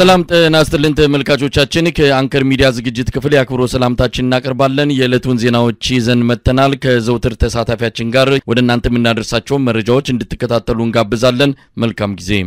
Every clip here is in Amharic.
ሰላም ጤና ይስጥልን ተመልካቾቻችን ከአንከር ሚዲያ ዝግጅት ክፍል ያክብሮ ሰላምታችንን እናቀርባለን የዕለቱን ዜናዎች ይዘን መተናል ከዘውትር ተሳታፊያችን ጋር ወደናንተ የምናደርሳቸው መረጃዎች እንድትከታተሉ እንጋብዛለን መልካም ጊዜ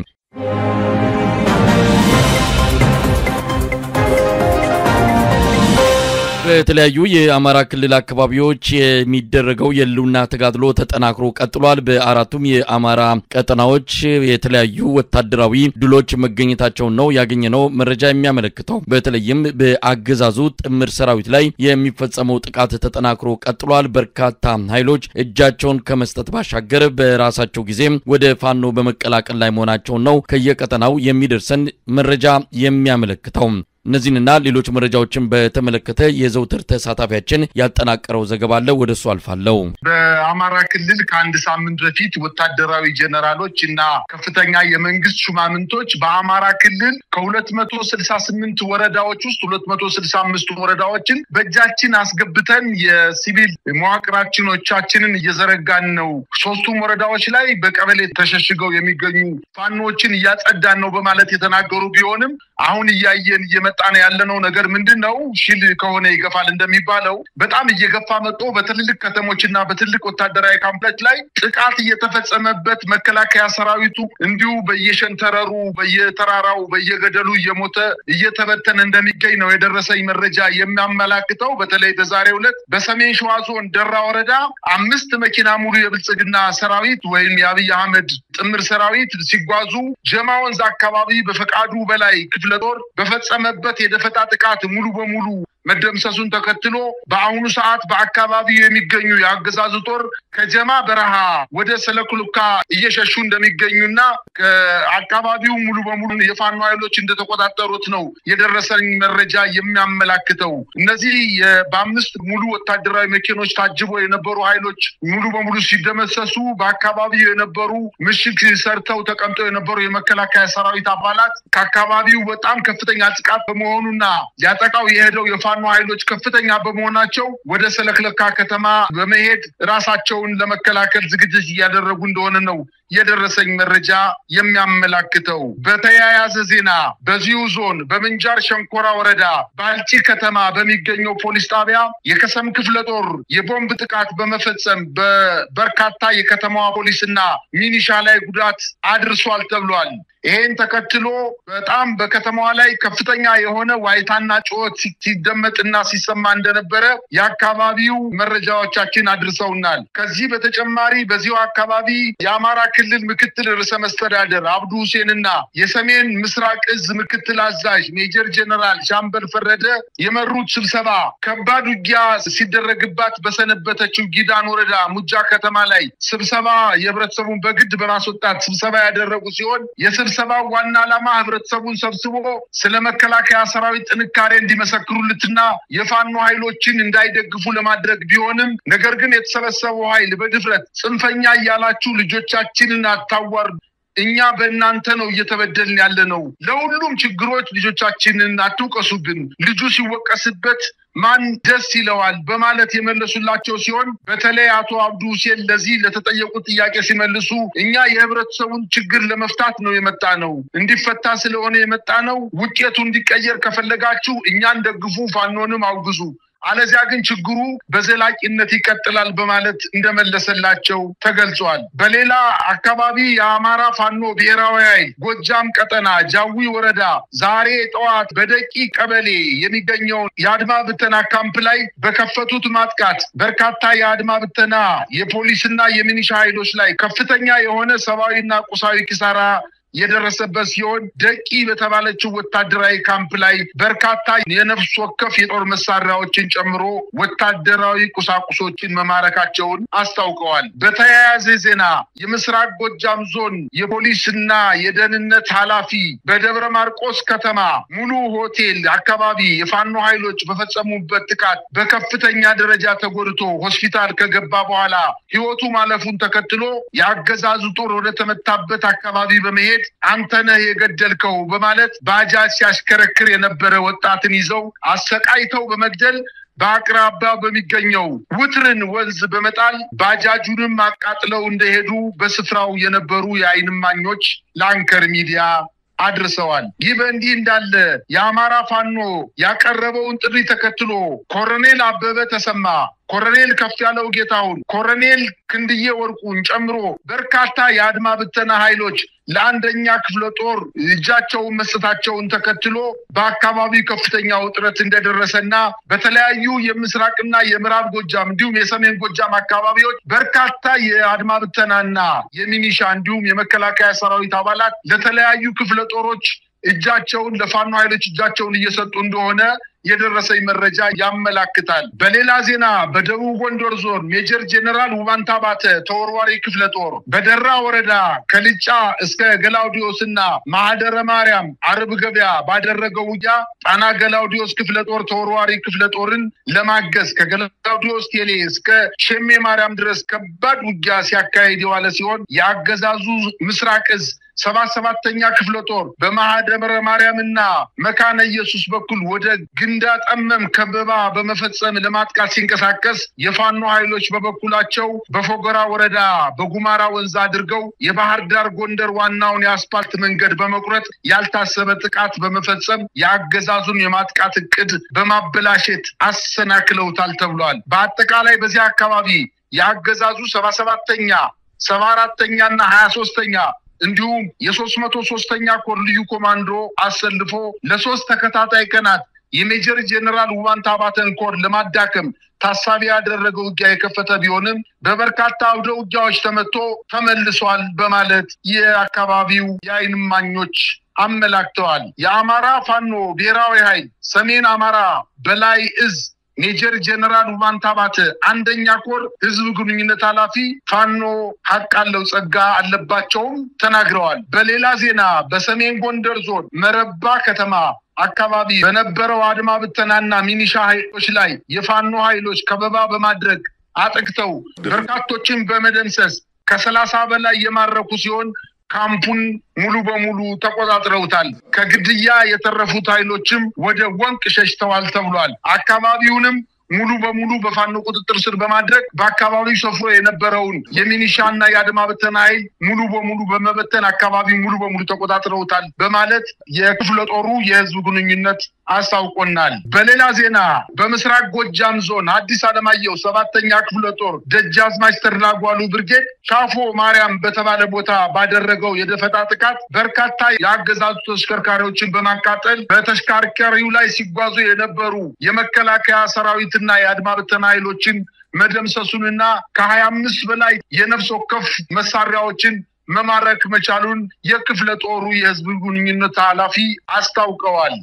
በተለያዩ የአማራ ክልል አካባቢዎች የሚደረገው የሉና ተጋድሎ ተጠናክሮ ቀጥሏል በአራቱም የአማራ ቀጠናዎች የተለያዩ ወታደራዊ ድሎች መገኘታቸው ነው ያገኘነው መረጃ የሚያመለክተው በተለይም በአገዛዙ ጥምር ሰራዊት ላይ የሚፈጸመው ጥቃት ተጠናክሮ ቀጥሏል በርካታ ኃይሎች እጃቸውን ከመስጠት ባሻገር በራሳቸው ጊዜ ወደ ፋኖ በመቀላቀል ላይ መሆናቸው ነው ከየቀጠናው የሚደርሰን መረጃ የሚያመለክተው እነዚህንና ሌሎች መረጃዎችን በተመለከተ የዘውትር ተሳታፊያችን ያጠናቀረው ዘገባ አለ ወደሱ አልፋለው በአማራ ክልል ከአንድ ሳምንት በፊት ወታደራዊ ጀነራሎች እና ከፍተኛ የመንግስት ሹማምንቶች በአማራ ክልል ከ268 ወረዳዎች ውስጥ 265 ወረዳዎችን በእጃችን አስገብተን የሲቪል መዋቅራችንን እየዘረጋን ነው ሶስቱም ወረዳዎች ላይ በቀበሌ ተሸሽገው የሚገኙ ፋኖችን እያጸዳን ነው በማለት የተናገሩ ቢሆንም አሁን እያየን እየመጣን ያለነው ነገር ምንድነው ሽል ከሆነ ይገፋል እንደሚባለው በጣም እየገፋ መጥቶ በትልልቅ ከተሞችና በትልልቅ ወታደራዊ ካምፕሌክስ ላይ ጥቃት እየተፈጸመበት መከላከያ ሰራዊቱ እንዲሁ በየሸንተረሩ በየተራራው በየገደሉ እየሞተ እየተበተነ እንደሚገኝ ነው የደረሰኝ መረጃ የሚያመላክተው በተለይ በዛሬው ዕለት በሰሜን ሸዋ ዞን ደራ ወረዳ 5 መኪና ሙሉ የብልጽግና ሰራዊት ወይም የአብይ አህመድ ጥምር ሰራዊት ሲጓዙ ጀማ ወንዝ አካባቢ በፈቃዱ በላይ ክፍለጦር በፈጸመበት የደፈጣ ጥቃት ሙሉ በሙሉ መደምሰሱን ተከትሎ በአሁኑ ሰዓት በአካባቢው የሚገኙ ያገዛዙ ጦር ከጀማ በረሃ ወደ ሰለክሉካ እየሸሹ እንደሚገኙና ከአካባቢው ሙሉ በሙሉ የፋኖ ኃይሎች እንደተቆጣጠሩት ነው የደረሰኝ መረጃ የሚያመላክተው እነዚህ በአምስት ሙሉ ወታደራዊ መኪኖች ታጅበው የነበሩ ኃይሎች ሙሉ በሙሉ ሲደመሰሱ በአካባቢው የነበሩ ምሽግ ሰርተው ተቀምጠው የነበሩ የመከላከያ ሰራዊት አባላት ከአካባቢው በጣም ከፍተኛ ጥቃት በመሆኑና ያጠቃው የሄደው የፋኖ ኃይሎች ከፍተኛ በመሆናቸው ወደ ሰለክለካ ከተማ በመሄድ ራሳቸውን ለመከላከል ዝግጅት እያደረጉ እንደሆነ ነው የደረሰኝ መረጃ የሚያመላክተው በተያያዘ ዜና በዚሁ ዞን በመንጃር ሸንኮራ ወረዳ ባልጪ ከተማ በሚገኘው ፖሊስ ጣቢያ የከሰም ክፍለ ጦር የቦምብ ጥቃት በመፈጸም በበርካታ የከተማዋ ፖሊስና ሚኒሻ ላይ ጉዳት አድርሷል ተብሏል ይሄን ተከትሎ በጣም በከተማዋ ላይ ከፍተኛ የሆነ ዋይታና ጮት ሲደመጥና ሲሰማ እንደነበረ የአካባቢው መረጃዎቻችን አድርሰውናል ከዚህ በተጨማሪ በዚሁ አካባቢ የአማራ ክልል ምክትል ርዕሰ መስተዳድር አብዱ ሁሴንና የሰሜን ምስራቅ እዝ ምክትል አዛዥ ሜጀር ጀነራል ሻምበል ፈረደ የመሩት ስብሰባ ከባድ ውጊያ ሲደረግባት በሰነበተችው ጊዳን ወረዳ ሙጃ ከተማ ላይ ስብሰባ የህብረተሰቡን በግድ በማስወጣት ስብሰባ ያደረጉ ሲሆን የስብሰባው ዋና ዓላማ ህብረተሰቡን ሰብስቦ ስለመከላከያ ሰራዊት ጥንካሬ እንዲመሰክሩልትና የፋኖ ኃይሎችን እንዳይደግፉ ለማድረግ ቢሆንም ነገር ግን የተሰበሰበው ኃይል በድፍረት ጽንፈኛ ያላችሁ ልጆቻችንን አታዋርዱ እኛ በእናንተ ነው እየተበደልን ያለነው ለሁሉም ችግሮች ልጆቻችንን አትውቀሱብን ልጁ ሲወቀስበት ማን ደስ ይለዋል በማለት የመለሱላቸው ሲሆን በተለይ አቶ አብዱ ሁሴን ለዚህ ለተጠየቁት ጥያቄ ሲመልሱ እኛ የህብረተሰቡን ችግር ለመፍታት ነው የመጣነው እንዲፈታ ስለሆነ የመጣነው ውጤቱ እንዲቀየር ከፈለጋችሁ እኛን ደግፉ ፋኖንም አውግዙ አለዚያ ግን ችግሩ በዘላቂነት ይቀጥላል በማለት እንደመለሰላቸው ተገልጿል በሌላ አካባቢ የአማራ ፋኖ ብሔራዊ ኃይል ጎጃም ቀጠና ጃዊ ወረዳ ዛሬ ጠዋት በደቂ ቀበሌ የሚገኘው የአድማ ብተና ካምፕ ላይ በከፈቱት ማጥቃት በርካታ የአድማ ብተና የፖሊስና የሚኒሻ ኃይሎች ላይ ከፍተኛ የሆነ ሰብአዊና ቁሳዊ ኪሳራ የደረሰበት ሲሆን ደቂ በተባለችው ወታደራዊ ካምፕ ላይ በርካታ የነፍስ ወከፍ የጦር መሳሪያዎችን ጨምሮ ወታደራዊ ቁሳቁሶችን መማረካቸውን አስታውቀዋል በተያያዘ ዜና የምስራቅ ጎጃም ዞን የፖሊስና የደህንነት ኃላፊ በደብረ ማርቆስ ከተማ ሙሉ ሆቴል አካባቢ የፋኖ ኃይሎች በፈጸሙበት ጥቃት በከፍተኛ ደረጃ ተጎድቶ ሆስፒታል ከገባ በኋላ ህይወቱ ማለፉን ተከትሎ ያገዛዙ ጦር ወደ ተመታበት አካባቢ በመሄድ አንተነ የገደልከው በማለት ባጃጅ ሲያሽከረክር የነበረ ወጣትን ይዘው አሰቃይተው በመግደል በአቅራቢያው በሚገኘው ውትርን ወንዝ በመጣል ባጃጁንም አቃጥለው እንደሄዱ በስፍራው የነበሩ የዓይን እማኞች ለአንከር ሚዲያ አድርሰዋል። ይህ በእንዲህ እንዳለ የአማራ ፋኖ ያቀረበውን ጥሪ ተከትሎ ኮሎኔል አበበ ተሰማ፣ ኮሎኔል ከፍያለው ጌታሁን፣ ኮሎኔል ክንድዬ ወርቁን ጨምሮ በርካታ የአድማ ብተና ኃይሎች ለአንደኛ ክፍለ ጦር እጃቸውን መስጠታቸውን ተከትሎ በአካባቢው ከፍተኛ ውጥረት እንደደረሰና በተለያዩ የምስራቅና የምዕራብ ጎጃም እንዲሁም የሰሜን ጎጃም አካባቢዎች በርካታ የአድማ ብተናና የሚኒሻ እንዲሁም የመከላከያ ሰራዊት አባላት ለተለያዩ ክፍለ ጦሮች እጃቸውን ለፋኖ ኃይሎች እጃቸውን እየሰጡ እንደሆነ የደረሰኝ መረጃ ያመላክታል። በሌላ ዜና በደቡብ ጎንደር ዞን ሜጀር ጄኔራል ውባንታ ባተ ተወርዋሪ ክፍለ ጦር በደራ ወረዳ ከልጫ እስከ ገላውዲዮስና ማህደረ ማርያም አርብ ገበያ ባደረገው ውጊያ ጣና ገላውዲዮስ ክፍለ ጦር ተወርዋሪ ክፍለ ጦርን ለማገዝ ከገላውዲዮስ ቴሌ እስከ ሸሜ ማርያም ድረስ ከባድ ውጊያ ሲያካሂድ የዋለ ሲሆን የአገዛዙ ምስራቅ እዝ 77ኛ ክፍለ ጦር በማህደረ ማርያምና መካነ ኢየሱስ በኩል ወደ ግንዳ ጠመም ከበባ በመፈጸም ለማጥቃት ሲንቀሳቀስ የፋኖ ኃይሎች በበኩላቸው በፎገራ ወረዳ በጉማራ ወንዝ አድርገው የባህር ዳር ጎንደር ዋናውን የአስፓልት መንገድ በመቁረጥ ያልታሰበ ጥቃት በመፈጸም የአገዛዙን የማጥቃት እቅድ በማበላሸት አሰናክለውታል ተብሏል። በአጠቃላይ በዚህ አካባቢ የአገዛዙ 77ኛ 74ኛና 23ኛ እንዲሁም የ303ኛ ኮር ልዩ ኮማንዶ አሰልፎ ለሶስት ተከታታይ ቀናት የሜጀር ጄኔራል ውባንታ ባተን ኮር ለማዳከም ታሳቢ ያደረገው ውጊያ የከፈተ ቢሆንም በበርካታ አውደ ውጊያዎች ተመልሷል በማለት የአካባቢው የዓይን እማኞች አመላክተዋል። የአማራ ፋኖ ብሔራዊ ኃይል ሰሜን አማራ በላይ እዝ ሜጀር ጄኔራል ውባንታ ባተ አንደኛ ኮር ህዝብ ግንኙነት ኃላፊ ፋኖ ሐቃለው ጸጋ አለባቸውም ተናግረዋል። በሌላ ዜና በሰሜን ጎንደር ዞን መረባ ከተማ አካባቢ በነበረው አድማ ብተናና ሚኒሻ ኃይሎች ላይ የፋኖ ኃይሎች ከበባ በማድረግ አጥቅተው በርካቶችን በመደምሰስ ከ30 በላይ የማረኩ ሲሆን ካምፑን ሙሉ በሙሉ ተቆጣጥረውታል። ከግድያ የተረፉት ኃይሎችም ወደ ወንቅ ሸሽተዋል ተብሏል። አካባቢውንም ሙሉ በሙሉ በፋኖ ቁጥጥር ስር በማድረግ በአካባቢው ሰፍሮ የነበረውን የሚኒሻና የአድማ ብተና ኃይል ሙሉ በሙሉ በመበተን አካባቢው ሙሉ በሙሉ ተቆጣጥረውታል በማለት የክፍለ ጦሩ የህዝብ ግንኙነት አስታውቆናል። በሌላ ዜና በምስራቅ ጎጃም ዞን አዲስ አለማየሁ 7ኛ ክፍለ ጦር ደጃዝማች ተድላጓሉ ብርጌድ ሻፎ ማርያም በተባለ ቦታ ባደረገው የደፈጣ ጥቃት በርካታ የአገዛዙ ተሽከርካሪዎችን በማቃጠል በተሽከርካሪው ላይ ሲጓዙ የነበሩ የመከላከያ ሰራዊትና የአድማ ብተና ኃይሎችን መደምሰሱንና ከ25 በላይ የነፍስ ወከፍ መሳሪያዎችን መማረክ መቻሉን የክፍለ ጦሩ የህዝብ ግንኙነት ኃላፊ አስታውቀዋል።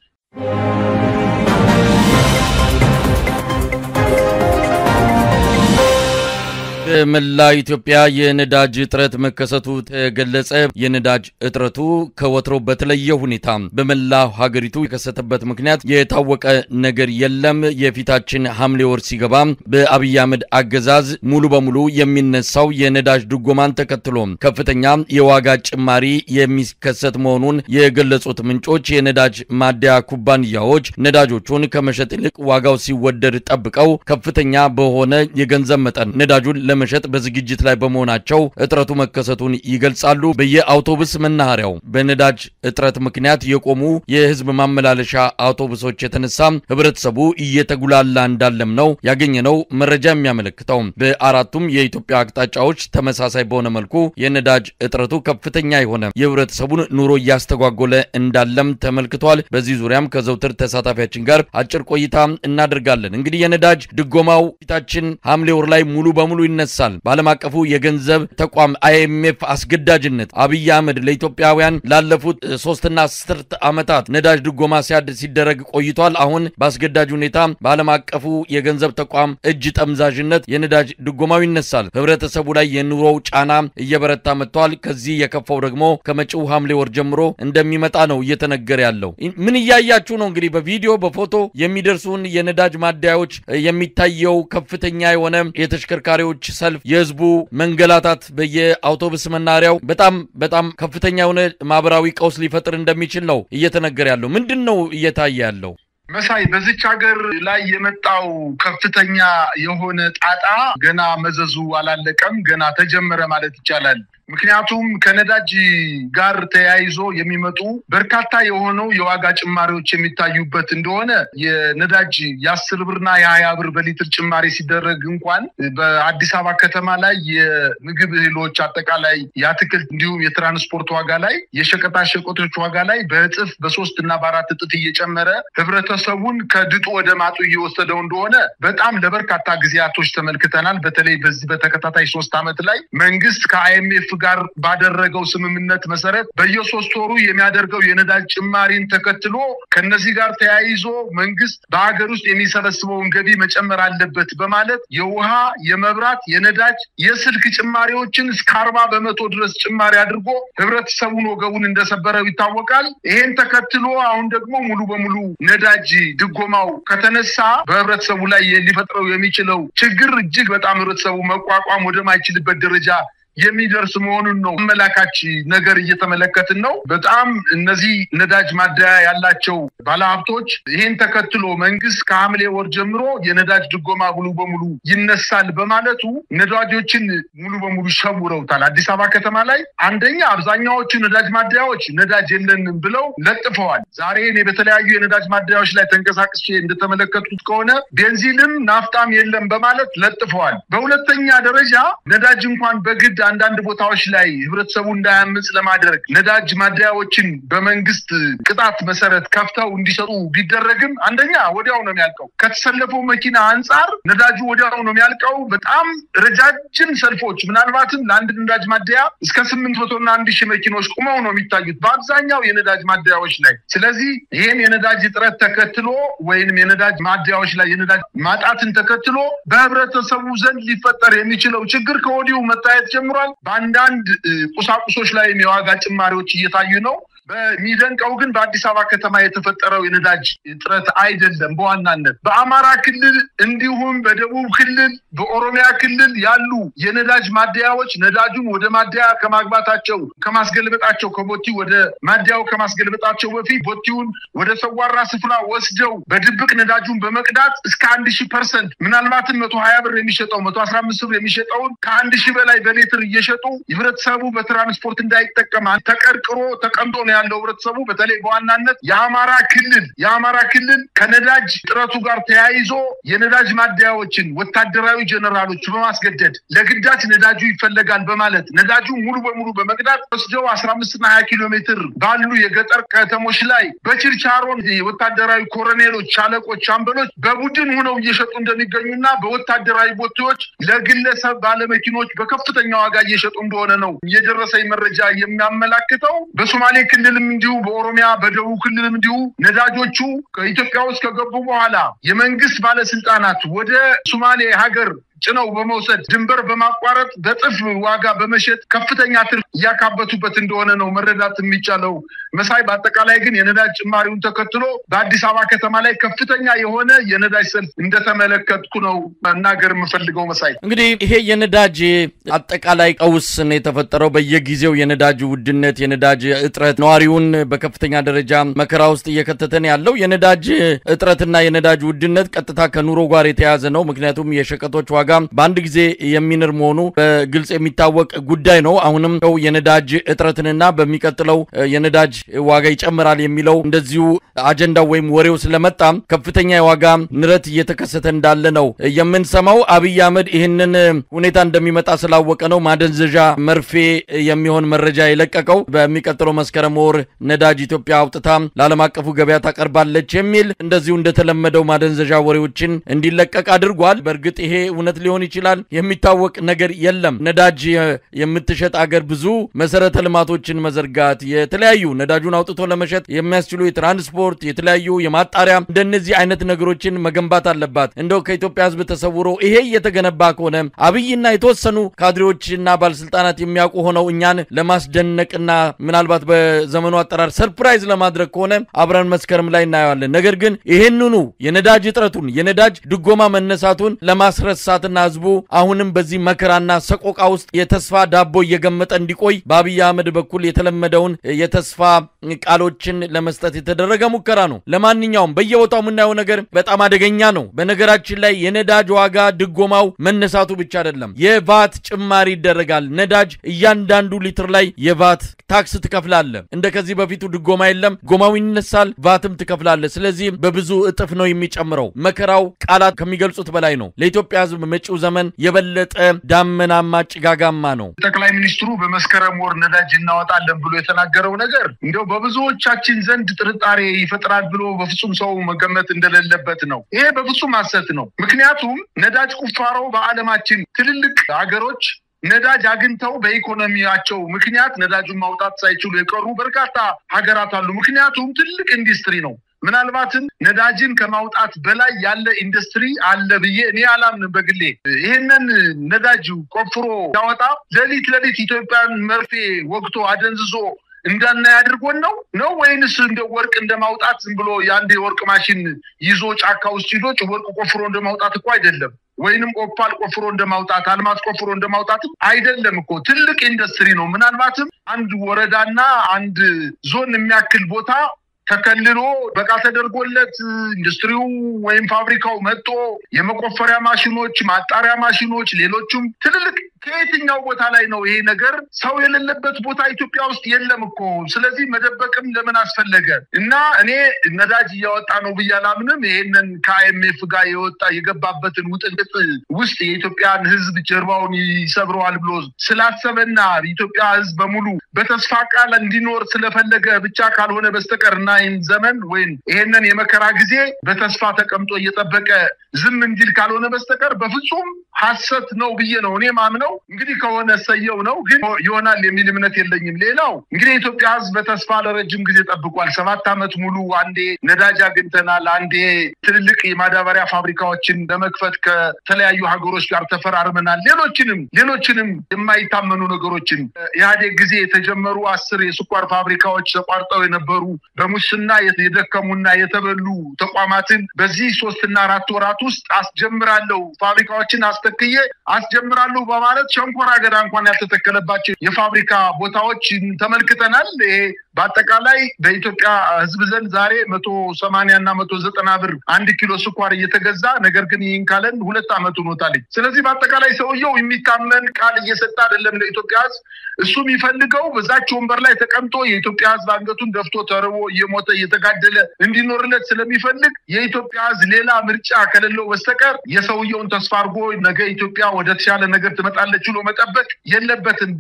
በመላ ኢትዮጵያ የነዳጅ እጥረት መከሰቱ ተገለጸ። የነዳጅ እጥረቱ ከወትሮ በተለየ ሁኔታ በመላ ሀገሪቱ የከሰተበት ምክንያት የታወቀ ነገር የለም። የፊታችን ሐምሌ ወር ሲገባ በአብይ አህመድ አገዛዝ ሙሉ በሙሉ የሚነሳው የነዳጅ ድጎማን ተከትሎ ከፍተኛ የዋጋ ጭማሪ የሚከሰት መሆኑን የገለጹት ምንጮች የነዳጅ ማደያ ኩባንያዎች ነዳጆቹን ከመሸጥ ይልቅ ዋጋው ሲወደድ ጠብቀው ከፍተኛ በሆነ የገንዘብ መጠን ነዳጁን ለመሸጥ በዝግጅት ላይ በመሆናቸው እጥረቱ መከሰቱን ይገልጻሉ። በየአውቶቡስ መናኸሪያው በነዳጅ እጥረት ምክንያት የቆሙ የህዝብ ማመላለሻ አውቶቡሶች የተነሳ ህብረተሰቡ እየተጉላላ እንዳለም ነው ያገኘነው መረጃ የሚያመለክተው። በአራቱም የኢትዮጵያ አቅጣጫዎች ተመሳሳይ በሆነ መልኩ የነዳጅ እጥረቱ ከፍተኛ የሆነ የህብረተሰቡን ኑሮ እያስተጓጎለ እንዳለም ተመልክቷል። በዚህ ዙሪያም ከዘውትር ተሳታፊያችን ጋር አጭር ቆይታ እናደርጋለን። እንግዲህ የነዳጅ ድጎማው ፊታችን ሐምሌ ወር ላይ ሙሉ በሙሉ ይነሳል። በዓለም አቀፉ የገንዘብ ተቋም IMF አስገዳጅነት አብይ አህመድ ለኢትዮጵያውያን ላለፉት 3 እና 10 ዓመታት ነዳጅ ድጎማ ሲደረግ ቆይቷል። አሁን በአስገዳጅ ሁኔታ በዓለም አቀፉ የገንዘብ ተቋም እጅ ጠምዛዥነት የነዳጅ ድጎማው ይነሳል። ህብረተሰቡ ላይ የኑሮው ጫና እየበረታ መጥቷል። ከዚህ የከፋው ደግሞ ከመጪው ሐምሌ ወር ጀምሮ እንደሚመጣ ነው እየተነገረ ያለው። ምን እያያችሁ ነው? እንግዲህ በቪዲዮ በፎቶ የሚደርሱን የነዳጅ ማደያዎች የሚታየው ከፍተኛ የሆነ የተሽከርካሪዎች ሰልፍ የህዝቡ መንገላታት በየአውቶቡስ መናኸሪያው በጣም ከፍተኛ የሆነ ማህበራዊ ቀውስ ሊፈጥር እንደሚችል ነው እየተነገረ ያለው። ምንድነው እየታየ ያለው? መሳይ በዚች ሀገር ላይ የመጣው ከፍተኛ የሆነ ጣጣ ገና መዘዙ አላለቀም፣ ገና ተጀመረ ማለት ይቻላል። ምክንያቱም ከነዳጅ ጋር ተያይዞ የሚመጡ በርካታ የሆነው የዋጋ ጭማሪዎች የሚታዩበት እንደሆነ የነዳጅ የ10 ብርና የ20 ብር በሊትር ጭማሪ ሲደረግ እንኳን በአዲስ አበባ ከተማ ላይ የምግብ እህሎች አጠቃላይ የአትክልት እንዲሁም የትራንስፖርት ዋጋ ላይ የሸቀጣ ሸቀጦች ዋጋ ላይ በእጥፍ በ3 እና በ4 እጥፍ እየጨመረ ህብረተሰቡን ከድጡ ወደ ማጡ እየወሰደው እንደሆነ በጣም ለበርካታ ጊዜያቶች ተመልክተናል። በተለይ በዚህ በተከታታይ 3 ዓመት ላይ መንግስት ከአይኤምኤፍ ጋር ባደረገው ስምምነት መሰረት በየ3 ወሩ የሚያደርገው የነዳጅ ጭማሪን ተከትሎ ከነዚህ ጋር ተያይዞ መንግስት በአገር ውስጥ የሚሰበስበውን ገቢ መጨመር አለበት በማለት የውሃ፣ የመብራት፣ የነዳጅ፣ የስልክ ጭማሪዎችን እስከ 40% ድረስ ጭማሪ አድርጎ ህብረተሰቡን ወገቡን እንደሰበረው ይታወቃል። ይሄን ተከትሎ አሁን ደግሞ ሙሉ በሙሉ ነዳጅ ድጎማው ከተነሳ በህብረተሰቡ ላይ ሊፈጥረው የሚችለው ችግር እጅግ በጣም ህብረተሰቡ መቋቋም ወደማይችልበት ደረጃ የሚደርስ መሆኑን ነው አመላካች ነገር እየተመለከትን ነው። በጣም እነዚህ ነዳጅ ማደያ ያላቸው ባለሀብቶች ይሄን ተከትሎ መንግስት ከሐምሌ ወር ጀምሮ የነዳጅ ድጎማ ሙሉ በሙሉ ይነሳል በማለቱ ነዳጆችን ሙሉ በሙሉ ሸውረውታል። አዲስ አበባ ከተማ ላይ አንደኛ አብዛኛዎቹ ነዳጅ ማደያዎች ነዳጅ የለንም ብለው ለጥፈዋል። ዛሬ እኔ በተለያዩ የነዳጅ ማደያዎች ላይ ተንቀሳቅሼ እንደተመለከቱት ከሆነ ቤንዚንም ናፍጣም የለም በማለት ለጥፈዋል። በሁለተኛ ደረጃ ነዳጅ እንኳን በግድ አንዳንድ ቦታዎች ላይ ህብረተሰቡ እንዳያምጽ ለማድረግ ነዳጅ ማደያዎችን በመንግስት ቅጣት መሰረት ከፍተው እንዲሰጡ ቢደረግም አንደኛ ወዲያው ነው የሚያልቀው። ከተሰለፈው መኪና አንፃር ነዳጁ ወዲያው ነው የሚያልቀው። በጣም ረጃጅም ሰልፎች ምናልባትም ለአንድ ነዳጅ ማደያ እስከ 800 እና 1000 መኪኖች ቆመው ነው የሚታዩት በአብዛኛው የነዳጅ ማደያዎች ላይ። ስለዚህ ይሄን የነዳጅ እጥረት ተከትሎ ወይንም የነዳጅ ማደያዎች ላይ የነዳጅ ማጣትን ተከትሎ በህብረተሰቡ ዘንድ ሊፈጠር የሚችለው ችግር ከወዲሁ መታየት ጀምሯል። በአንዳንድ ቁሳቁሶች ላይ የዋጋ ጭማሪዎች እየታዩ ነው። በሚደንቀው ግን በአዲስ አበባ ከተማ የተፈጠረው የነዳጅ እጥረት አይደለም። በዋናነት በአማራ ክልል እንዲሁም በደቡብ ክልል በኦሮሚያ ክልል ያሉ የነዳጅ ማደያዎች ነዳጁን ወደ ማደያ ከማስገልበጣቸው ከቦቲ ወደ ማደያው ከማስገልበጣቸው በፊት ቦቲውን ወደ ሰዋራ ስፍራ ወስደው በድብቅ ነዳጁን በመቅዳት እስከ 1000% ምናልባትም 120 ብር የሚሸጠው 115 ብር የሚሸጠውን ከ1000 በላይ በሊትር እየሸጡ ህብረተሰቡ በትራንስፖርት እንዳይጠቀም ተቀርቅሮ ተቀምጦ ነው ያለው ህብረተሰቡ። በተለይ በዋናነት የአማራ ክልል ከነዳጅ ጥረቱ ጋር ተያይዞ የነዳጅ ማደያዎችን ወታደራዊ ጀነራሎች በማስገደድ ለግዳጅ ነዳጁ ይፈለጋል በማለት ነዳጁ ሙሉ በሙሉ በመቅዳት ወስደው 15 እና 20 ኪሎ ሜትር ባሉ የገጠር ከተሞች ላይ በችርቻሮን ወታደራዊ ኮሎኔሎች፣ ሻለቆች፣ አምበሎች በቡድን ሆነው እየሸጡ እንደሚገኙና በወታደራዊ ቦታዎች ለግለሰብ ባለመኪኖች በከፍተኛ ዋጋ እየሸጡ እንደሆነ ነው የደረሰኝ መረጃ የሚያመላክተው። በሶማሌ ክልልም እንዲሁ በኦሮሚያ በደቡብ ክልልም እንዲሁ ነዳጆቹ ከኢትዮጵያ ውስጥ ከገቡ በኋላ የመንግስት ባለስልጣናት ወደ ሶማሌ ሀገር ጭነው በመውሰድ ድንበር በማቋረጥ በጥፍ ዋጋ በመሸጥ ከፍተኛ ትርፍ ያካበቱበት እንደሆነ ነው መረዳት የሚቻለው። መሳይ በአጠቃላይ ግን የነዳጅ ጭማሪውን ተከትሎ በአዲስ አበባ ከተማ ላይ ከፍተኛ የሆነ የነዳጅ ሰልፍ እንደተመለከትኩ ነው መናገር የምፈልገው። መሳይ እንግዲህ ይሄ የነዳጅ አጠቃላይ ቀውስ ነው የተፈጠረው። በየጊዜው የነዳጅ ውድነት፣ የነዳጅ እጥረት ነዋሪውን በከፍተኛ ደረጃ መከራ ውስጥ እየከተተን ያለው የነዳጅ እጥረትና የነዳጅ ውድነት ቀጥታ ከኑሮ ጋር የተያያዘ ነው። ምክንያቱም የሸቀጦች ዋጋ በአንድ ጊዜ የሚንር መሆኑ በግልጽ የሚታወቅ ጉዳይ ነው። አሁንም የነዳጅ እጥረትንና በሚቀጥለው የነዳጅ ዋጋ ይጨምራል የሚለው እንደዚሁ አጀንዳው ወይም ወሬው ስለመጣ ከፍተኛ የዋጋ ንረት እየተከሰተ እንዳለ ነው የምንሰማው። አብይ አህመድ ይህንን ሁኔታ እንደሚመጣ ስላወቀ ነው ማደንዘዣ መርፌ የሚሆን መረጃ የለቀቀው። በሚቀጥለው መስከረም ወር ነዳጅ ኢትዮጵያ አውጥታ ለዓለም አቀፉ ገበያ ታቀርባለች የሚል እንደዚሁ እንደተለመደው ማደንዘዣ ወሬዎችን እንዲለቀቅ አድርጓል። በእርግጥ ይሄ እውነት ሊሆን ይችላል የሚታወቅ ነገር የለም። ነዳጅ የምትሸጥ አገር ብዙ መሰረተ ልማቶችን መዘርጋት የተለያዩ ነዳጁን አውጥቶ ለመሸጥ የሚያስችሉ የትራንስፖርት የተለያዩ የማጣሪያ እንደነዚህ አይነት ነገሮችን መገንባት አለባት። እንደው ከኢትዮጵያ ሕዝብ ተሰውሮ ይሄ እየተገነባ ከሆነ አብይና የተወሰኑ ካድሬዎችና ባለስልጣናት የሚያውቁ ሆነው እኛን ለማስደነቅና ምናልባት በዘመኑ አጠራር ሰርፕራይዝ ለማድረግ ከሆነ አብረን መስከረም ላይ እናየዋለን። ነገር ግን ይሄንኑ የነዳጅ እጥረቱን የነዳጅ ድጎማ መነሳቱን ለማስረሳትና መንግስትና ህዝቡ አሁንም በዚህ መከራና ሰቆቃ ውስጥ የተስፋ ዳቦ እየገመጠ እንዲቆይ በአብይ አህመድ በኩል የተለመደውን የተስፋ ቃሎችን ለመስጠት የተደረገ ሙከራ ነው። ለማንኛውም በየቦታው የምናየው ነገር በጣም አደገኛ ነው። በነገራችን ላይ የነዳጅ ዋጋ ድጎማው መነሳቱ ብቻ አይደለም፣ የቫት ጭማሪ ይደረጋል። ነዳጅ እያንዳንዱ ሊትር ላይ የቫት ታክስ ትከፍላለ። እንደከዚህ በፊቱ ድጎማ የለም፣ ጎማው ይነሳል፣ ቫትም ትከፍላለ። ስለዚህ በብዙ እጥፍ ነው የሚጨምረው። መከራው ቃላት ከሚገልጹት በላይ ነው። ለኢትዮጵያ ህዝብ መጪው ዘመን የበለጠ ዳመናማ ጭጋጋማ ነው። ጠቅላይ ሚኒስትሩ በመስከረም ወር ነዳጅ እናወጣለን ብሎ የተናገረው ነገር እንደው በብዙዎቻችን ዘንድ ጥርጣሬ ይፈጥራል ብሎ በፍጹም ሰው መገመት እንደሌለበት ነው። ይሄ በፍጹም ሐሰት ነው። ምክንያቱም ነዳጅ ቁፋሮ በዓለማችን ትልልቅ ሀገሮች ነዳጅ አግኝተው በኢኮኖሚያቸው ምክንያት ነዳጁን ማውጣት ሳይችሉ የቀሩ በርካታ ሀገራት አሉ። ምክንያቱም ትልቅ ኢንዱስትሪ ነው። ምናልባትም ነዳጅን ከማውጣት በላይ ያለ ኢንዱስትሪ አለ ብዬ እኔ አላምንም በግሌ። ይሄንን ነዳጅ ቆፍሮ ያወጣ ለሊት ኢትዮጵያን መርፌ ወግቶ አደንዝዞ እንዳናይ አድርጎን ነው ወይንስ እንደ ወርቅ እንደማውጣት ዝም ብሎ ያንዴ ወርቅ ማሽን ይዞ ጫካ ውስጥ ይዞ ወርቅ ቆፍሮ እንደማውጣት እኮ አይደለም። ወይንም ኦፓል ቆፍሮ እንደማውጣት አልማዝ ቆፍሮ እንደማውጣት አይደለም እኮ ትልቅ ኢንዱስትሪ ነው። ምናልባትም አንድ ወረዳና አንድ ዞን የሚያክል ቦታ ተከልሎ በቃ ተደርጎለት ኢንዱስትሪው ወይም ፋብሪካው መጥቶ የመቆፈሪያ ማሽኖች፣ ማጣሪያ ማሽኖች፣ ሌሎችም ትልልቅ ከየትኛው ቦታ ላይ ነው ይሄ ነገር? ሰው የሌለበት ቦታ ኢትዮጵያ ውስጥ የለም እኮ። ስለዚህ መደበቅም ለምን አስፈለገ? እና እኔ ነዳጅ እያወጣ ነው ብያላምንም ይሄንን ከአይኤምኤፍ ጋር የገባበትን ውጥንቅጥ ውስጥ የኢትዮጵያን ህዝብ ጀርባውን ይሰብረዋል ብሎ ስላሰበና የኢትዮጵያ ህዝብ በሙሉ በተስፋ ቃል እንዲኖር ስለፈለገ ብቻ ካልሆነ በስተቀርና ይህን ዘመን ወይም ይሄንን የመከራ ጊዜ በተስፋ ተቀምጦ እየጠበቀ ዝም እንዲል ካልሆነ በስተቀር በፍጹም ሐሰት ነው ብዬ ነው እኔ ማምነው። እንግዲህ ከሆነ ሰየው ነው፣ ግን ይሆናል የሚል እምነት የለኝም። ሌላው እንግዲህ ኢትዮጵያ ህዝብ በተስፋ ለረጅም ጊዜ ጠብቋል። 7 ዓመት ሙሉ አንዴ ነዳጅ አግኝተናል፣ አንዴ ትልልቅ የማዳበሪያ ፋብሪካዎችን ለመክፈት ከተለያዩ ሀገሮች ጋር ተፈራርመናል። ሌሎችንም የማይታመኑ ነገሮችን ኢህአዴግ ጊዜ የተጀመሩ 10 የስኳር ፋብሪካዎች ተቋርጠው የነበሩ በሙስና የደከሙና የተበሉ ተቋማትን በዚህ 3 እና 4 ወራት ውስጥ አስጀምራለሁ፣ ፋብሪካዎችን አስጀምራለሁ በማለት ሸንኮራ አገዳ እንኳን ያልተተከለባቸው የፋብሪካ ቦታዎች ተመልክተናል። ይሄ በአጠቃላይ በኢትዮጵያ ህዝብ ዘንድ ዛሬ 180 እና 190 ብር 1 ኪሎ ስኳር እየተገዛ ነገር ግን ይህን ካለን 2 ዓመት ሆኖታል። ስለዚህ በአጠቃላይ ሰውየው የሚታመን ቃል እየሰጠ አይደለም ለኢትዮጵያ ህዝብ። እሱ የሚፈልገው በዛች ወንበር ላይ ተቀምጦ የኢትዮጵያ ህዝብ አንገቱን ደፍቶ ተርቦ እየሞተ እየተጋደለ እንዲኖርለት ስለሚፈልግ የኢትዮጵያ ህዝብ ሌላ ምርጫ ከሌለው በስተቀር የሰውየውን ተስፋ አድርጎ ነገ ኢትዮጵያ ወደ ተሻለ ነገር ትመጣለች ብሎ መጠበቅ የለበትም።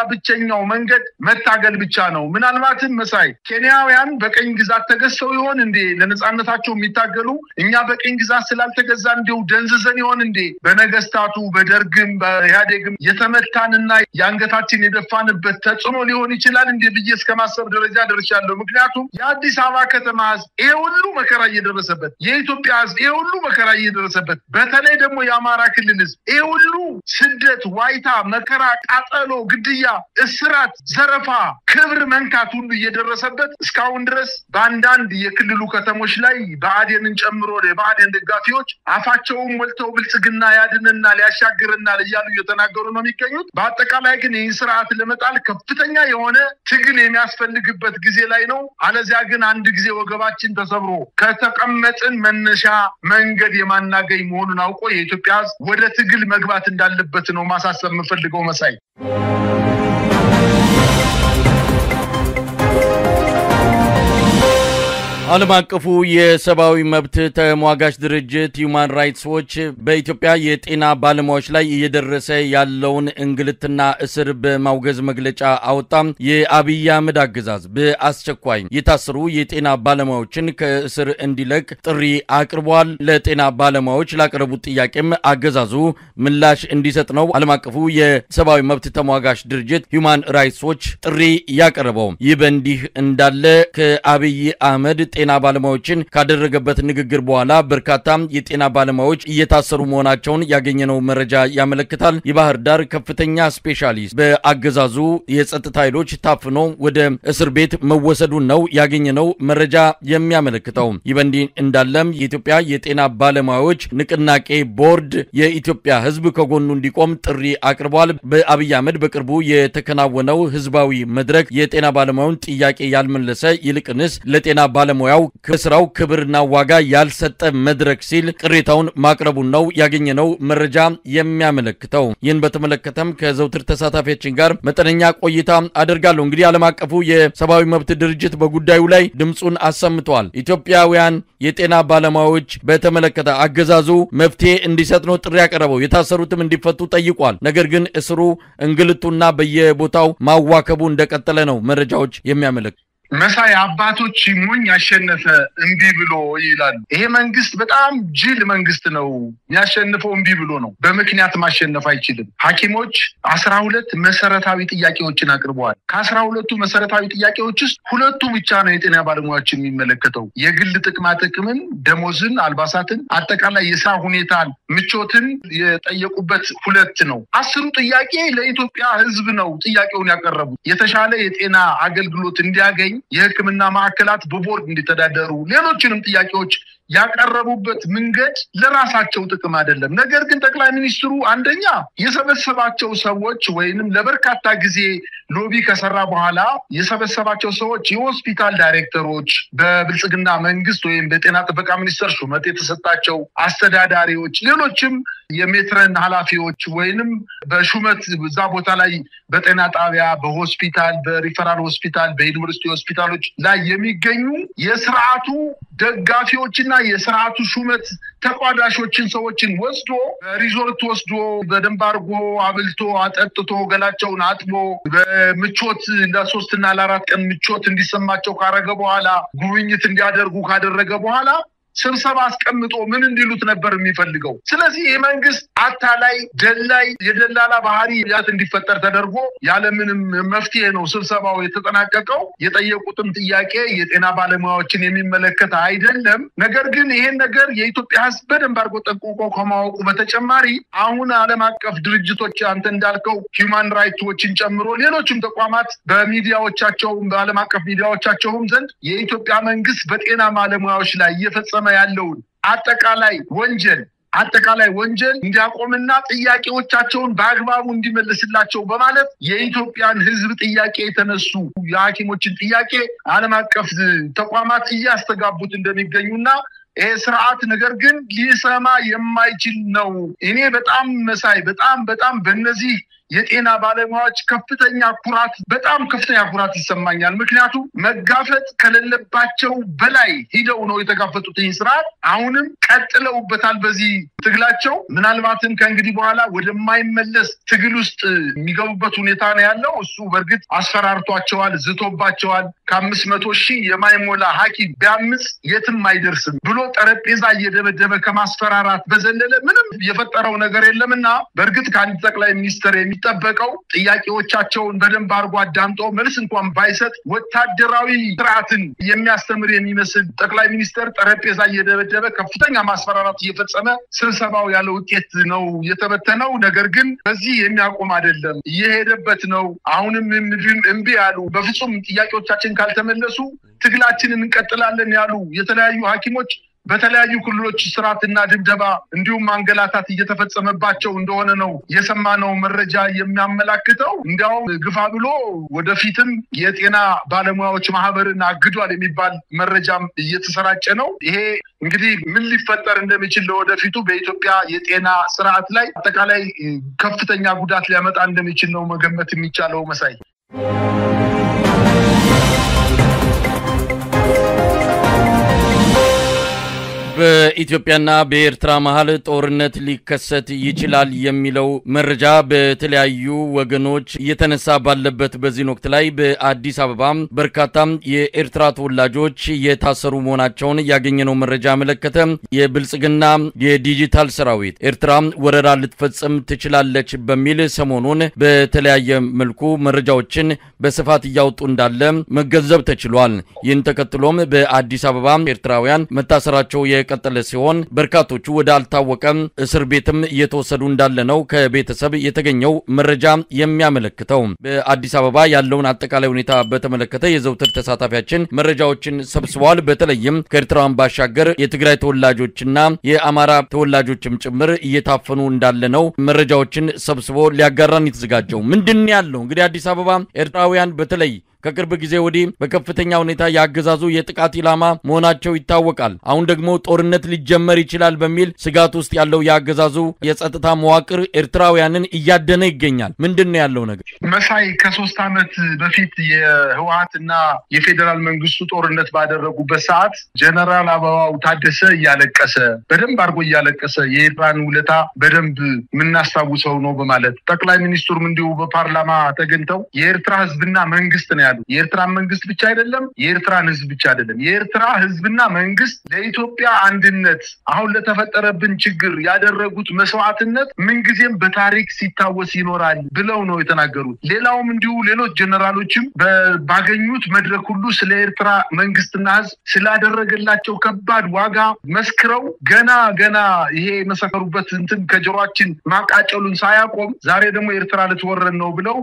ብቸኛው መንገድ መታገል ብቻ ነው። ምናልባትም መሳይ ኬንያውያን በቀኝ ግዛት ተገዝተው ይሆን እንዴ ለነጻነታቸው የሚታገሉ? እኛ በቀኝ ግዛት ስላልተገዛ እንደው ደንዝዘን ይሆን እንዴ በነገስታቱ በደርግም በኢህአዴግም የተመታንና የአንገታችን የደፋንበት ተጽዕኖ ሊሆን ይችላል እንዴ ብዬ እስከማሰብ ደረጃ ደርሻለሁ። ምክንያቱም የአዲስ አበባ ከተማ ህዝብ ይሄ ሁሉ መከራ እየደረሰበት፣ የኢትዮጵያ ህዝብ ይሄ ሁሉ መከራ እየደረሰበት፣ በተለይ ደግሞ የአማራ ክልል ህዝብ ይሄ ሁሉ ስደት፣ ዋይታ፣ መከራ፣ ቃጠሎ፣ ግድያ፣ እስራት፣ ዘረፋ፣ ክብር መንካት ሁሉ እየደረሰበት እስካሁን ድረስ በአንዳንድ የክልሉ ከተሞች ላይ ብአዴንን ጨምሮ የብአዴን ደጋፊዎች አፋቸውን ሞልተው ብልጽግና ያድንና ሊያሻግርና እያሉ እየተናገሩ ነው የሚገኙት። በአጠቃላይ ግን ይህን ስርዓት ለመጣል ከፍተኛ የሆነ ትግል የሚያስፈልግበት ጊዜ ላይ ነው። አለዚያ ግን አንድ ጊዜ ወገባችን ተሰብሮ ከተቀመጥን መነሻ መንገድ የማናገኝ መሆኑን አውቆ የኢትዮጵያ ህዝብ ወደ ትግል መግባት እንዳለበት ነው ማሳሰብ የምፈልገው መሳይ። ዓለም አቀፉ የሰብአዊ መብት ተሟጋች ድርጅት ሂውማን ራይትስ ዎች በኢትዮጵያ የጤና ባለሙያዎች ላይ እየደረሰ ያለውን እንግልትና እስር በማውገዝ መግለጫ አወጣ። የአብይ አህመድ አገዛዝ በአስቸኳይ የታሰሩ የጤና ባለሙያዎችን ከእስር እንዲለቅ ጥሪ አቅርቧል። ለጤና ባለሙያዎች ላቀረቡት ጥያቄም አገዛዙ ምላሽ እንዲሰጥ ነው ዓለም አቀፉ የሰብአዊ መብት ተሟጋች ድርጅት ሂውማን ራይትስ ዎች ጥሪ ያቀረበው። ይህ በእንዲህ እንዳለ ከአብይ አህመድ የጤና ባለሙያዎችን ካደረገበት ንግግር በኋላ በርካታ የጤና ባለሙያዎች እየታሰሩ መሆናቸውን ያገኘነው መረጃ ያመለክታል። የባህር ዳር ከፍተኛ ስፔሻሊስት በአገዛዙ የጸጥታ ኃይሎች ታፍኖ ወደ እስር ቤት መወሰዱን ነው ያገኘነው መረጃ የሚያመለክተው። ይበንዲ እንዳለም የኢትዮጵያ የጤና ባለሙያዎች ንቅናቄ ቦርድ የኢትዮጵያ ሕዝብ ከጎኑ እንዲቆም ጥሪ አቅርቧል። በአብይ አህመድ በቅርቡ የተከናወነው ህዝባዊ መድረክ የጤና ባለሙያውን ጥያቄ ያልመለሰ ይልቅንስ ለጤና ባለሙያው ከስራው ክብርና ዋጋ ያልሰጠ መድረክ ሲል ቅሬታውን ማቅረቡን ነው ያገኘነው መረጃ የሚያመለክተው። ይህን በተመለከተም ከዘውትር ተሳታፊያችን ጋር መጠነኛ ቆይታ አደርጋለሁ። እንግዲህ ዓለም አቀፉ የሰብአዊ መብት ድርጅት በጉዳዩ ላይ ድምጹን አሰምቷል። ኢትዮጵያውያን የጤና ባለሙያዎች በተመለከተ አገዛዙ መፍትሄ እንዲሰጥ ነው ጥሪ ያቀረበው። የታሰሩትም እንዲፈቱ ጠይቋል። ነገር ግን እስሩ እንግልቱና በየቦታው ማዋከቡ እንደቀጠለ ነው መረጃዎች የሚያመለክቱ። መሳይ አባቶች ሞኝ ያሸነፈ እንቢ ብሎ ይላል። ይሄ መንግስት በጣም ጅል መንግስት ነው። ያሸነፈው እንቢ ብሎ ነው። በምክንያት ማሸነፍ አይችልም። ሐኪሞች 12 መሰረታዊ ጥያቄዎችን አቅርበዋል። ከ12ቱ መሰረታዊ ጥያቄዎች ውስጥ ሁለቱ ብቻ ነው የጤና ባለሙያዎችን የሚመለከተው። የግል ጥቅማ ጥቅምን፣ ደሞዝን፣ አልባሳትን፣ አጠቃላይ የስራ ሁኔታን፣ ምቾትን የጠየቁበት ሁለት ነው። 10ሩ ጥያቄ ለኢትዮጵያ ሕዝብ ነው ጥያቄውን ያቀረቡት። የተሻለ የጤና አገልግሎት እንዲያገኝ የህክምና ማዕከላት በቦርድ እንዲተዳደሩ ሌሎችንም ጥያቄዎች ያቀረቡበት መንገድ ለራሳቸው ጥቅም አይደለም። ነገር ግን ጠቅላይ ሚኒስትሩ አንደኛ የሰበሰባቸው ሰዎች ወይንም ለበርካታ ጊዜ ሎቢ ከሰራ በኋላ የሰበሰባቸው ሰዎች የሆስፒታል ዳይሬክተሮች፣ በብልጽግና መንግስት ወይም በጤና ጥበቃ ሚኒስቴር ሹመት የተሰጣቸው አስተዳዳሪዎች፣ ሌሎችም የሜትረን ኃላፊዎች ወይንም በሹመት እዛ ቦታ ላይ በጤና ጣቢያ፣ በሆስፒታል፣ በሪፈራል ሆስፒታል፣ በዩኒቨርሲቲ ሆስፒታሎች ላይ የሚገኙ የስርዓቱ ደጋፊዎችና የስርዓቱ ሹመት ተቋዳሾችን ሰዎችን ወስዶ ሪዞርት ወስዶ በደንብ አድርጎ አብልቶ አጠጥቶ ገላቸውን አጥቦ በምቾት ለ3 እና ለ4 ቀን ምቾት እንዲሰማቸው ካረገ በኋላ ጉብኝት እንዲያደርጉ ካደረገ በኋላ ስብሰባ አስቀምጦ ምን እንዲሉት ነበር የሚፈልገው? ስለዚህ የመንግስት አታላይ ደላይ የደላላ ባህሪ ያት እንዲፈጠር ተደርጎ ያለምንም መፍትሄ ነው ስብሰባው የተጠናቀቀው። የጠየቁትም ጥያቄ የጤና ባለሙያዎችን የሚመለከት አይደለም። ነገር ግን ይሄን ነገር የኢትዮጵያ ሕዝብ በደንብ አድርጎ ጠንቅቆ ከማወቁ በተጨማሪ አሁን ዓለም አቀፍ ድርጅቶች አንተ እንዳልከው ሂውማን ራይትስ ዎችን ጨምሮ ሌሎችም ተቋማት በሚዲያዎቻቸውም በዓለም አቀፍ ሚዲያዎቻቸውም ዘንድ የኢትዮጵያ መንግስት በጤና ባለሙያዎች ላይ እየፈጸመ ያለውን አጠቃላይ ወንጀል እንዲያቆምና ጥያቄዎቻቸውን በአግባቡ እንዲመልስላቸው በማለት የኢትዮጵያን ሕዝብ ጥያቄ የተነሱ የሐኪሞችን ጥያቄ ዓለም አቀፍ ተቋማት እያስተጋቡት እንደሚገኙና ይሄ ስርዓት ነገር ግን ሊሰማ የማይችል ነው። እኔ በጣም መሳይ በጣም በእነዚህ የጤና ባለሙያዎች ከፍተኛ ኩራት ይሰማኛል። ምክንያቱም መጋፈጥ ከሌለባቸው በላይ ሂደው ነው የተጋፈጡት። ይህ ስርዓት አሁንም ቀጥለውበታል በዚህ ትግላቸው። ምናልባትም ከእንግዲህ በኋላ ወደማይመለስ ትግል ውስጥ የሚገቡበት ሁኔታ ነው ያለው። እሱ በእርግጥ አስፈራርቷቸዋል፣ ዝቶባቸዋል። ከ500,000 የማይሞላ ሐኪም ቢያምጽ የትም አይደርስም ብሎ ጠረጴዛ እየደበደበ ከማስፈራራት በዘለለ ምንም የፈጠረው ነገር የለምና በእርግጥ ከአንድ ጠቅላይ ሚኒስትር የሚጠበቀው ጥያቄዎቻቸውን በደንብ አድርጎ አዳምጦ መልስ እንኳን ባይሰጥ ወታደራዊ ስርዓትን የሚያስተምር የሚመስል ጠቅላይ ሚኒስትር ጠረጴዛ እየደበደበ ከፍተኛ ማስፈራራት እየፈጸመ ስብሰባው ያለ ውጤት ነው የተበተነው። ነገር ግን በዚህ የሚያቆም አይደለም፣ እየሄደበት ነው። አሁንም እምቢ ያሉ በፍጹም ጥያቄዎቻችን ካልተመለሱ ትግላችንን እንቀጥላለን ያሉ የተለያዩ ሐኪሞች በተለያዩ ክልሎች ስርዓትና ድብደባ እንዲሁም ማንገላታት እየተፈጸመባቸው እንደሆነ ነው የሰማነው መረጃ የሚያመላክተው። እንዲያውም ግፋ ብሎ ወደፊትም የጤና ባለሙያዎች ማህበርን አግዷል የሚባል መረጃም እየተሰራጨ ነው። ይሄ እንግዲህ ምን ሊፈጠር እንደሚችል ለወደፊቱ በኢትዮጵያ የጤና ስርዓት ላይ አጠቃላይ ከፍተኛ ጉዳት ሊያመጣ እንደሚችል ነው መገመት የሚቻለው። መሳይ በኢትዮጵያና በኤርትራ መሃል ጦርነት ሊከሰት ይችላል የሚለው መረጃ በተለያዩ ወገኖች እየተነሳ ባለበት በዚህ ወቅት ላይ በአዲስ አበባ በርካታ የኤርትራ ተወላጆች የታሰሩ መሆናቸውን ያገኘነው መረጃ መለከተ። የብልጽግና የዲጂታል ሰራዊት ኤርትራ ወረራ ልትፈጽም ትችላለች በሚል ሰሞኑን በተለያየ መልኩ መረጃዎችን በስፋት ያወጡ እንዳለ መገንዘብ ተችሏል። ይህን ተከትሎም በአዲስ አበባ ኤርትራውያን መታሰራቸው የቀጠለ ሲሆን በርካቶቹ ወደ አልታወቀ እስር ቤትም እየተወሰዱ እንዳለ ነው ከቤተሰብ የተገኘው መረጃ የሚያመለክተው። በአዲስ አበባ ያለውን አጠቃላይ ሁኔታ በተመለከተ የዘውትር ተሳታፊያችን መረጃዎችን ሰብስበዋል። በተለይም ከኤርትራን ባሻገር የትግራይ ተወላጆችና የአማራ ተወላጆችም ጭምር እየታፈኑ እንዳለ ነው መረጃዎችን ሰብስቦ ሊያጋራን የተዘጋጀው። ምንድነው ያለው? እንግዲህ አዲስ አበባ ኤርትራውያን በተለይ ከቅርብ ጊዜ ወዲህ በከፍተኛ ሁኔታ ያገዛዙ የጥቃት ኢላማ መሆናቸው ይታወቃል። አሁን ደግሞ ጦርነት ሊጀመር ይችላል በሚል ስጋት ውስጥ ያለው ያገዛዙ የጸጥታ መዋቅር ኤርትራውያንን እያደነ ይገኛል። ምንድነው ያለው ነገር? መሳይ ከ3 ዓመት በፊት የህወሓትና የፌደራል መንግስቱ ጦርነት ባደረጉበት ሰዓት ጀነራል አበባው ታደሰ እያለቀሰ በደንብ አርጎ እያለቀሰ የኤርትራን ውለታ በደንብ ምናስታውሰው ነው በማለት ጠቅላይ ሚኒስትሩም እንዲሁ በፓርላማ ተገኝተው የኤርትራ ህዝብና መንግስት ነው የኤርትራ መንግስት ብቻ አይደለም የኤርትራን ህዝብ ብቻ አይደለም የኤርትራ ህዝብና መንግስት ለኢትዮጵያ አንድነት አሁን ለተፈጠረብን ችግር ያደረጉት መስዋዕትነት ምንጊዜም በታሪክ ሲታወስ ይኖራል ብለው ነው የተናገሩት። ሌላውም እንዲሁ ሌሎች ጀነራሎችም ባገኙት መድረክ ሁሉ ስለ ኤርትራ መንግስትና ህዝብ ስላደረገላቸው ከባድ ዋጋ መስክረው ገና ይሄ መሰከሩበት እንትን ከጆሮአችን ማቃጨሉን ሳያቆም ዛሬ ደግሞ ኤርትራ ልትወረን ነው ብለው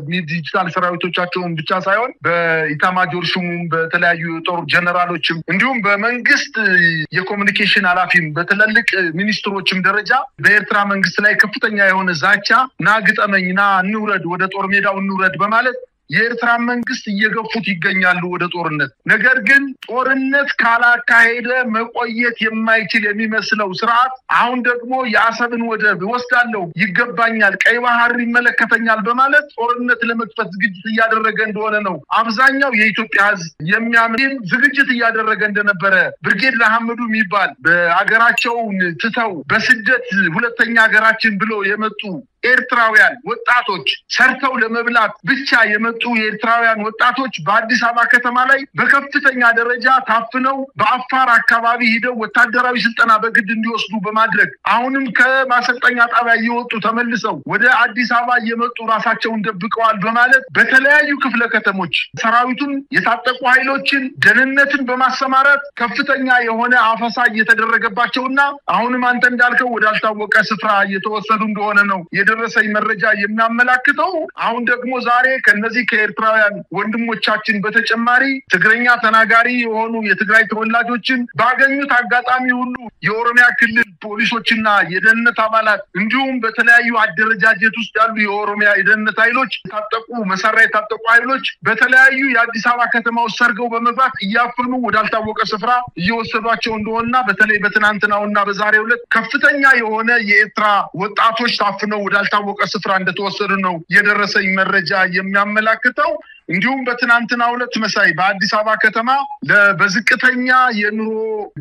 በዲጂታል ሰራዊቶቻቸውን ብቻ ሳይሆን በኢታማጆር ሹሙም በተለያዩ ጦር ጀነራሎችም እንዲሁም በመንግስት የኮሙኒኬሽን ኃላፊም በተለልቅ ሚኒስትሮችም ደረጃ በኤርትራ መንግስት ላይ ከፍተኛ የሆነ ዛቻ ናግጠመኝና እንውረድ ወደ ጦር ሜዳው እንውረድ በማለት የኤርትራ መንግስት እየገፉት ይገኛሉ ወደ ጦርነት። ነገር ግን ጦርነት ካላካሄደ መቆየት የማይችል የሚመስለው ስርዓት አሁን ደግሞ የአሰብን ወደብ ወስዳለው ይገባኛል ቀይ ባህር ይመለከተኛል በማለት ጦርነት ለመክፈት ዝግጅት እያደረገ እንደሆነ ነው አብዛኛው የኢትዮጵያ ህዝብ የሚያምን። ዝግጅት እያደረገ እንደነበረ ብርጌድ ለሐመዱ የሚባል በአገራቸው ትተው በስደት ሁለተኛ ሀገራችን ብለው የመጡ ኤርትራውያን ወጣቶች ሰርተው ለመብላት ብቻ የመጡ የኤርትራውያን ወጣቶች በአዲስ አበባ ከተማ ላይ በከፍተኛ ደረጃ ታፍነው በአፋር አካባቢ ሄደው ወታደራዊ ስልጠና በግድ እንዲወስዱ በማድረግ አሁንም ከማሰልጠኛ ጣቢያ እየወጡ ተመልሰው ወደ አዲስ አበባ እየመጡ ራሳቸውን ደብቀዋል በማለት በተለያዩ ክፍለ ከተሞች ሰራዊቱን የታጠቁ ኃይሎችን ደህንነትን በማሰማራት ከፍተኛ የሆነ አፈሳ እየተደረገባቸውና አሁንም አንተ እንዳልከው ወዳልታወቀ ስፍራ እየተወሰዱ እንደሆነ ነው የደረሰኝ መረጃ የሚያመላክተው። አሁን ደግሞ ዛሬ ከነዚህ ከኤርትራውያን ወንድሞቻችን በተጨማሪ ትግረኛ ተናጋሪ የሆኑ የትግራይ ተወላጆችን ባገኙት አጋጣሚ ሁሉ የኦሮሚያ ክልል ፖሊሶችና የደህንነት አባላት እንዲሁም በተለያዩ አደረጃጀት ውስጥ ያሉ የኦሮሚያ የደህንነት ኃይሎች ታጠቁ መሳሪያ የታጠቁ ኃይሎች በተለያዩ የአዲስ አበባ ከተማ ውስጥ ሰርገው በመግባት እያፈኑ ወዳልታወቀ ስፍራ እየወሰዷቸው እንደሆነና በተለይ በትናንትናውና በዛሬው ዕለት ከፍተኛ የሆነ የኤርትራ ወጣቶች ታፍነው ወዳልታወቀ ስፍራ እንደተወሰዱ ነው የደረሰኝ መረጃ የሚያመላክተው። እንዲሁም በትናንትናው ዕለት መሳይ በአዲስ አበባ ከተማ በዝቅተኛ የኑሮ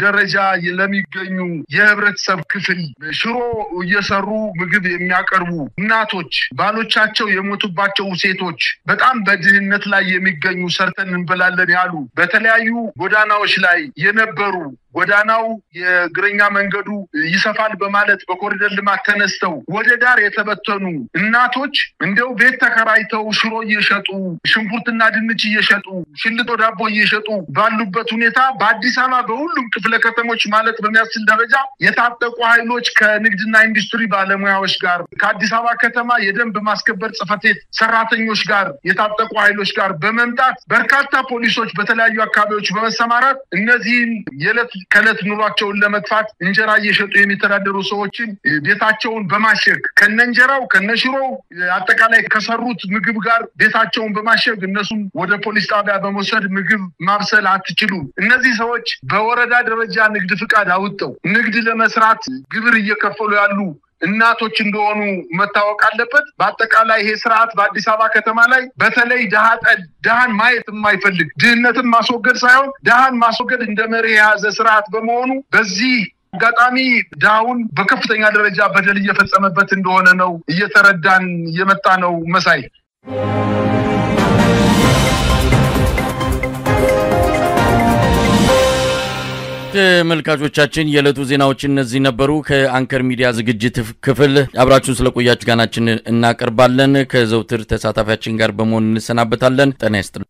ደረጃ ለሚገኙ የህብረተሰብ ክፍል ሽሮ እየሰሩ ምግብ የሚያቀርቡ እናቶች ባሎቻቸው የሞቱባቸው ሴቶች በጣም በድህነት ላይ የሚገኙ ሰርተን እንበላለን ያሉ በተለያዩ ጎዳናዎች ላይ የነበሩ ጎዳናው የግረኛ መንገዱ ይሰፋል በማለት በኮሪደር ልማት ተነስተው ወደ ዳር የተበተኑ እናቶች እንደው ቤት ተከራይተው ሽሮ እየሸጡ ሽንኩርትና ድንች እየሸጡ ሽልጦ ዳቦ እየሸጡ ባሉበት ሁኔታ በአዲስ አበባ በሁሉም ክፍለ ከተሞች ማለት በሚያስችል ደረጃ የታጠቁ ኃይሎች ከንግድና ኢንዱስትሪ ባለሙያዎች ጋር ከአዲስ አበባ ከተማ የደንብ ማስከበር ጽሕፈት ቤት ሰራተኞች ጋር የታጠቁ ኃይሎች ጋር በመምጣት በርካታ ፖሊሶች በተለያዩ አካባቢዎች በመሰማራት እነዚህን የዕለት ከዕለት ኑሯቸውን ለመጥፋት እንጀራ እየሸጡ የሚተዳደሩ ሰዎችን ቤታቸውን በማሸግ ከነንጀራው ከነሽሮው አጠቃላይ ከሰሩት ምግብ ጋር ቤታቸውን በማሸግ እነሱም ወደ ፖሊስ ጣቢያ በመውሰድ ምግብ ማብሰል አትችሉም። እነዚህ ሰዎች በወረዳ ደረጃ ንግድ ፍቃድ አውጥተው ንግድ ለመስራት ግብር እየከፈሉ ያሉ እናቶች እንደሆኑ መታወቅ አለበት። በአጠቃላይ ይሄ ስርዓት በአዲስ አበባ ከተማ ላይ በተለይ ደሃን ማየት የማይፈልግ ድህነትን ማስወገድ ሳይሆን ደሃን ማስወገድ እንደ መርህ የያዘ ስርዓት በመሆኑ በዚህ አጋጣሚ ዳውን በከፍተኛ ደረጃ በደል እየፈጸመበት እንደሆነ ነው እየተረዳን የመጣ ነው መሳይ። ተመልካቾቻችን የዕለቱ ዜናዎች እነዚህ ነበሩ። ከአንከር ሚዲያ ዝግጅት ክፍል አብራችሁን ስለቆያችሁ ጋናችን እናቀርባለን። ከዘውትር ተሳታፊያችን ጋር በመሆን እንሰናበታለን። ጤና ይስጥልኝ።